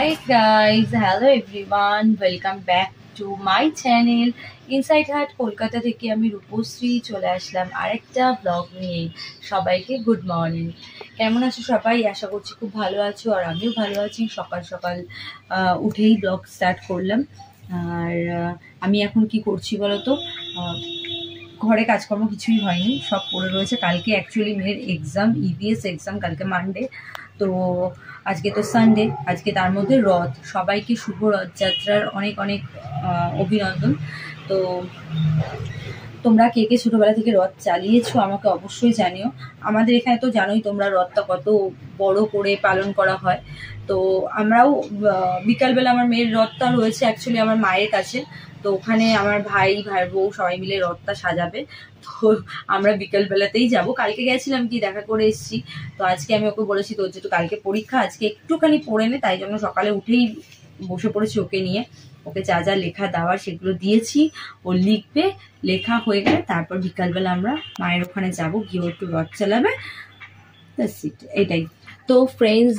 Hi guys, hello everyone, welcome back to my channel inside heart Kolkata থেকে আমি রূপশ্রী চলে আসলাম আরেকটা ব্লগ নিয়ে। সবাইকে গুড মর্নিং। কেমন আছো সবাই? আশা করছি খুব ভালো আছো, আর আমিও ভালো আছি। সকাল সকাল উঠেই ব্লগ স্টার্ট করলাম। আর আমি এখন কি করছি বলো তো, ঘরে কাজকর্ম কিছুই হয়নি, সব পড়ে রয়েছে। কালকে অ্যাকচুয়ালি মেয়ের এক্সাম, ইভিএস এক্সাম, কালকে মানডে। তো আজকে তো সানডে, আজকে তার মধ্যে রথ। সবাইকে শুভ রথযাত্রার অনেক অনেক অভিনন্দন। তো তোমরা কে কে ছোটোবেলা থেকে রথ চালিয়েছো আমাকে অবশ্যই জানিও। আমাদের এখানে তো জানোই তোমরা, রথটা কত বড় করে পালন করা হয়। তো আমরাও বিকালবেলা, আমার মেয়ের রথটা রয়েছে অ্যাকচুয়ালি আমার মায়ের কাছে। তো ওখানে আমার ভাইয়ের বউ সবাই মিলে রথটা সাজাবে। তো আমরা বিকালবেলাতেই যাব। কালকে গেছিলাম, কি দেখা করে এসেছি। তো আজকে আমি ওকে বলেছি তোর যেহেতু কালকে পরীক্ষা, আজকে একটুখানি পড়ে নে। তাই জন্য সকালে উঠেই বসে পড়েছি ওকে নিয়ে। ওকে যা যা লেখা দেওয়ার সেগুলো দিয়েছি, ও লিখবে। লেখা হয়ে গেলে তারপর বিকালবেলা আমরা মায়ের ওখানে যাবো, গিয়ে একটু রথ চালাবে। এটাই তো ফ্রেন্ডস,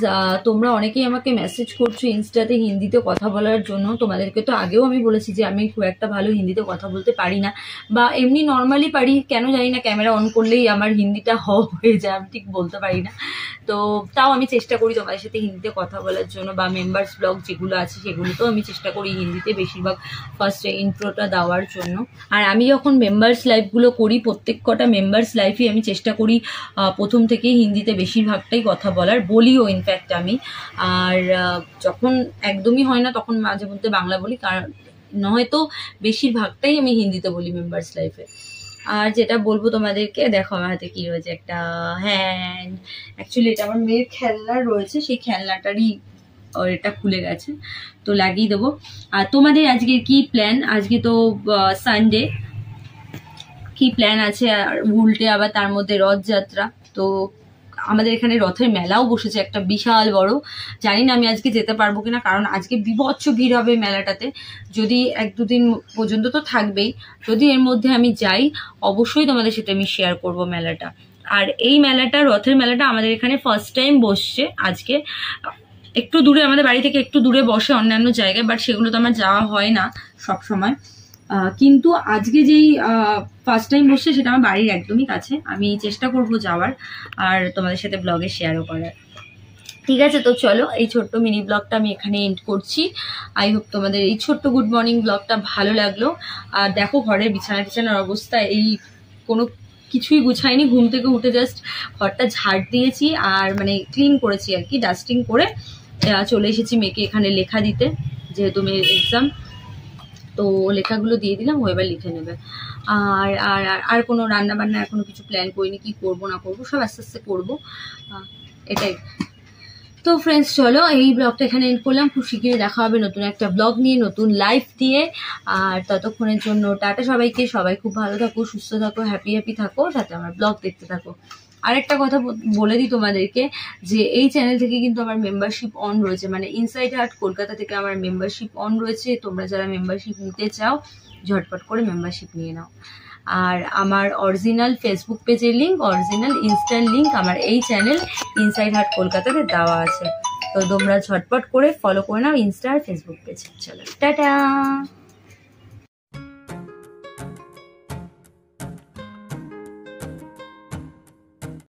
তোমরা অনেকেই আমাকে মেসেজ করছো ইনস্টাতে হিন্দিতে কথা বলার জন্য। তোমাদেরকে তো আগেও আমি বলেছি যে আমি খুব একটা ভালো হিন্দিতে কথা বলতে পারি না, বা এমনি নর্মালি পারি, কেন জানি না ক্যামেরা অন করলেই আমার হিন্দিটা হয়ে যায়, আমি ঠিক বলতে পারি না। তো তাও আমি চেষ্টা করি তোমাদের সাথে হিন্দিতে কথা বলার জন্য, বা মেম্বার্স ব্লগ যেগুলো আছে সেগুলোতেও আমি চেষ্টা করি হিন্দিতে বেশিরভাগ ফার্স্টে ইন্ট্রোটা দেওয়ার জন্য। আর আমি যখন মেম্বার্স লাইভগুলো করি, প্রত্যেক কটা মেম্বার্স লাইভই আমি চেষ্টা করি প্রথম থেকেই হিন্দিতে বেশিরভাগটাই কথা বলার, বলিও ইনফ্যাক্ট আমি। আর যখন একদমই হয় না তখন মাঝে মধ্যে বাংলা বলি, কারণ নয়তো বেশিরভাগটাই আমি হিন্দিতে বলি মেম্বার্স লাইফে। আর যেটা বলবো তোমাদেরকে, দেখো আমার হাতে কি রয়েছে, একটা হ্যান্ড। অ্যাকচুয়ালি এটা আমার মেয়ের খেলনার রয়েছে, সেই খেলনাটারই এটা খুলে গেছে, তো লাগিয়ে দেবো। আর তোমাদের আজকে কি প্ল্যান? আজকে তো সানডে, কি প্ল্যান আছে? আর উল্টে আবার তার মধ্যে রথযাত্রা। তো আমাদের এখানে রথের মেলাও বসেছে একটা বিশাল বড়। জানি না আমি আজকে যেতে পারবো কিনা, কারণ আজকে বিভৎস ভিড় হবে মেলাটাতে। যদি 1-2 দিন পর্যন্ত তো থাকবেই, যদি এর মধ্যে আমি যাই অবশ্যই তোমাদের সাথে আমি শেয়ার করব মেলাটা। আর এই মেলাটা, রথের মেলাটা আমাদের এখানে ফার্স্ট টাইম বসছে আজকে। একটু দূরে, আমাদের বাড়ি থেকে একটু দূরে বসে অন্যান্য জায়গায়, বাট সেগুলো তো আমার যাওয়া হয় না সব সময়। কিন্তু আজকে যেই ফার্স্ট টাইম বসছে সেটা আমার বাড়ির একদমই কাছে। আমি চেষ্টা করব যাওয়ার, আর তোমাদের সাথে ব্লগে শেয়ারও করার। ঠিক আছে, তো চলো এই ছোট্ট মিনি ব্লগটা আমি এখানে এন্ড করছি। আই হোপ তোমাদের এই ছোট্ট গুড মর্নিং ব্লগটা ভালো লাগলো। আর দেখো ঘরের বিছানার অবস্থা, এই কোনো কিছুই গুছাইনি, ঘুম থেকে উঠে জাস্ট ঘরটা ঝাড় দিয়েছি আর মানে ক্লিন করেছি আর কি, ডাস্টিং করে চলে এসেছি মেয়েকে এখানে লেখা দিতে, যেহেতু মেয়ের এক্সাম। তো লেখাগুলো দিয়ে দিলাম, ও এবার লিখে নেবে। আর আর আর কোনো রান্না বান্না এখনো কিছু প্ল্যান করিনি, কি করবো না করবো সব আস্তে আস্তে করবো, এটাই। তো ফ্রেন্ডস চলো এই ব্লগটা এখানে এন্ড করলাম। খুব শীঘ্রই দেখা হবে নতুন একটা ব্লগ নিয়ে, নতুন লাইফ দিয়ে। আর ততক্ষণের জন্য টাটা সবাইকে। সবাই খুব ভালো থাকো, সুস্থ থাকো, হ্যাপি থাকো, সাথে আমার ব্লগ দেখতে থাকো। আরেকটা কথা বলে দিই তোমাদেরকে, যে এই চ্যানেল থেকে কিন্তু আমার মেম্বারশিপ অন রয়েছে, মানে ইনসাইড হার্ট কলকাতা থেকে আমার মেম্বারশিপ অন রয়েছে। তোমরা যারা মেম্বারশিপ নিতে চাও ঝটপট করে মেম্বারশিপ নিয়ে নাও। আর আমার অরিজিনাল ফেসবুক পেজের লিঙ্ক, অরিজিনাল ইনস্টার লিঙ্ক আমার এই চ্যানেল ইনসাইড হার্ট কলকাতাতে দেওয়া আছে। তো তোমরা ঝটপট করে ফলো করে নাও ইনস্টা আর ফেসবুক পেজ। চলো টাটা।